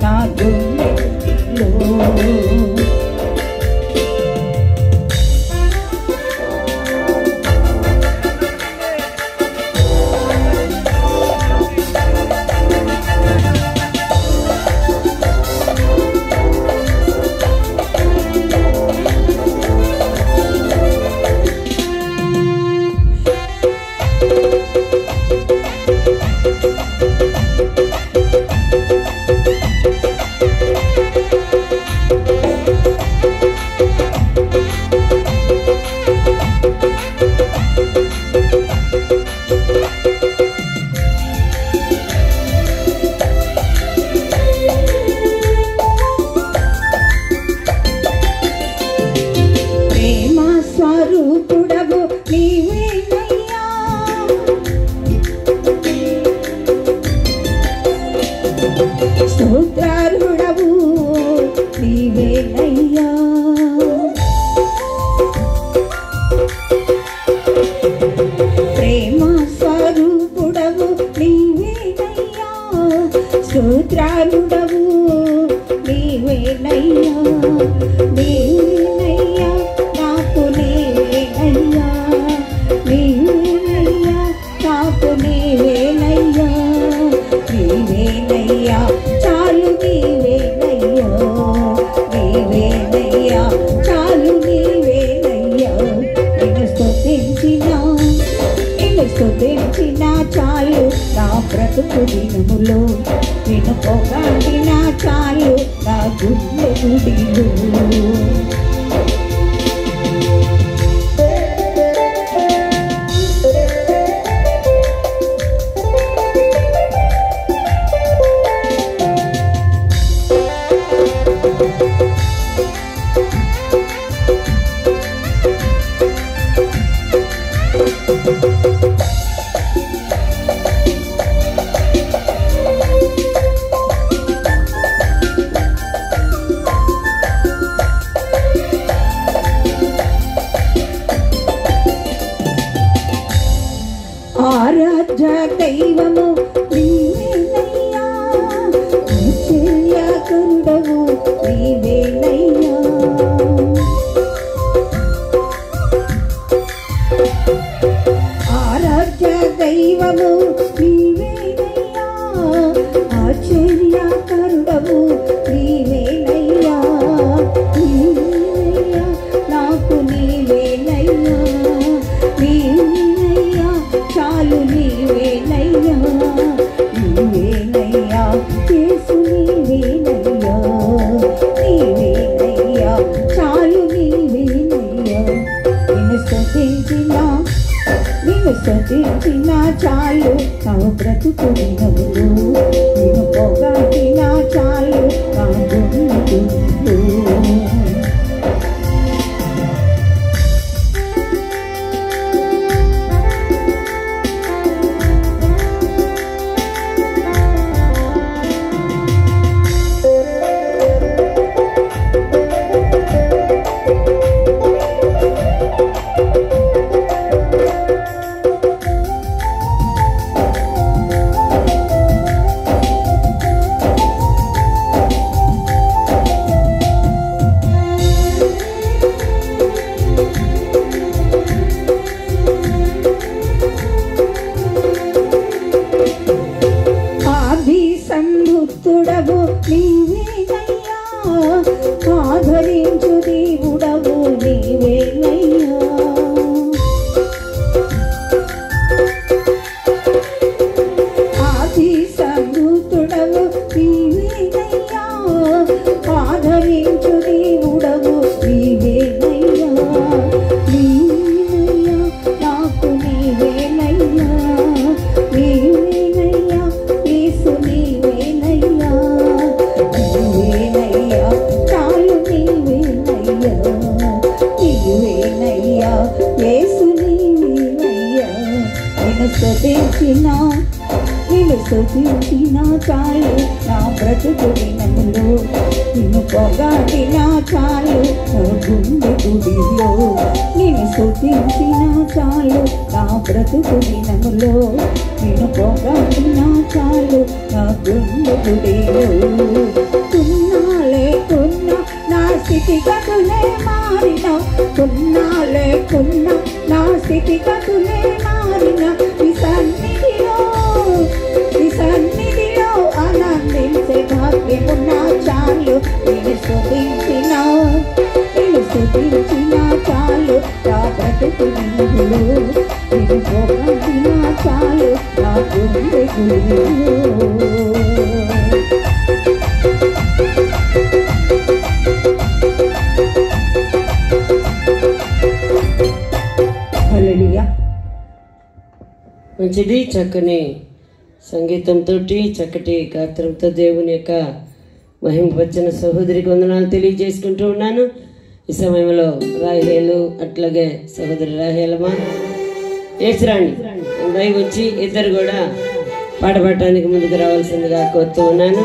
నా గుండెలో. స్వరూపుడవు నీవేనయ్యా, స్తోత్రార్హుడవు నీవేనయ్యా, ప్రేమ స్వరూపుడవు నీవేనయ్యా, స్తోత్రార్హుడవు నీవేనయ్యా, నీవేనయ్యా నాకు నీవేనయ్యా, నీవేనయ్యా నాకు నీవేనయ్యా, నీవేనయ్యా చాలు నీవేనయ్యా, నీవేనయ్యా చాలు నీవేనయ్యా, నిన్ను స్తుతించినా చాలు నా బ్రతుకు దినములో, నిన్ను పొగడినా చాలు నా గుండె గుడిలో. ఆరాధ్య దైవము నీవేనయ్యా, ఆశ్చర్యకరుడవు నీవేనయ్యా, ఆరాధ్య దైవము నీవేనయ్యా, ఆశ్చర్యకరుడవు నీవేనయ్యా, నీవేనయ్యా నాకు నీవేనయ్యా, నీవేనయ్యా చాలు నీవేనయ్యా, నీవేనయ్యా యేసు నీవేనయ్యా, నీవేనయ్యా చాలు నీవేనయ్యా, నిన్ను స్తుతించినా చాలు నా బ్రతుకు దినములు, నిన్ను పొగడినా చాలు నా గుండెలో. సంబుద్ధుడవు నీవేనయ్యా, ఆదరించు దేవుడవు నీవేనయ్యా, ఆది సంబుద్ధుడవు నీవేనయ్యా, ఆదరించు దేవుడవు నీవేనయ్యా, నీవేనయ్యా నాకు నీవేనయ్యా, నీవేనయ్యా యేసు నీవేనయ్యా, నీవేనయ్యా చాలు నీవేనయ్యా, నీవేనయ్యా యేసు నీవేనయ్యా, నిన్ను స్తుతించినా చాలు నా బ్రతుకు దినములో, నిన్ను పొగడినా చాలు నా గుండె గుడిలో, నిన్ను స్తుతించినా చాలు నా బ్రతుకు దినములో, నిన్ను పొగడినా చాలు నా గుండె గుడిలో. కొన్నా లేకున్నా నా స్థితిగతులే మారిన ఈ సన్నిధిలో ఆనందించే భాగ్యమున్నా చాలు. నేను స్తుతించినా చాలు నా బ్రతుకు నీలో, నేను పొగడినా చాలు నా గుండె గుడిలో. హల్లెలూయా. మంచిది, చక్కని సంగీతంతో చక్కటి గాత్రంతో దేవుని యొక్క మహిమపరిచిన సహోదరికి వందనాలు తెలియజేసుకుంటూ ఉన్నాను. ఈ సమయంలో రాహేలు అట్లాగే సహోదరి రాహేలమ్మ ఏసురాణి దయ వచ్చి ఇద్దరు కూడా పాడబడటానికి ముందుకు రావాల్సిందిగా కోరుతూ ఉన్నాను.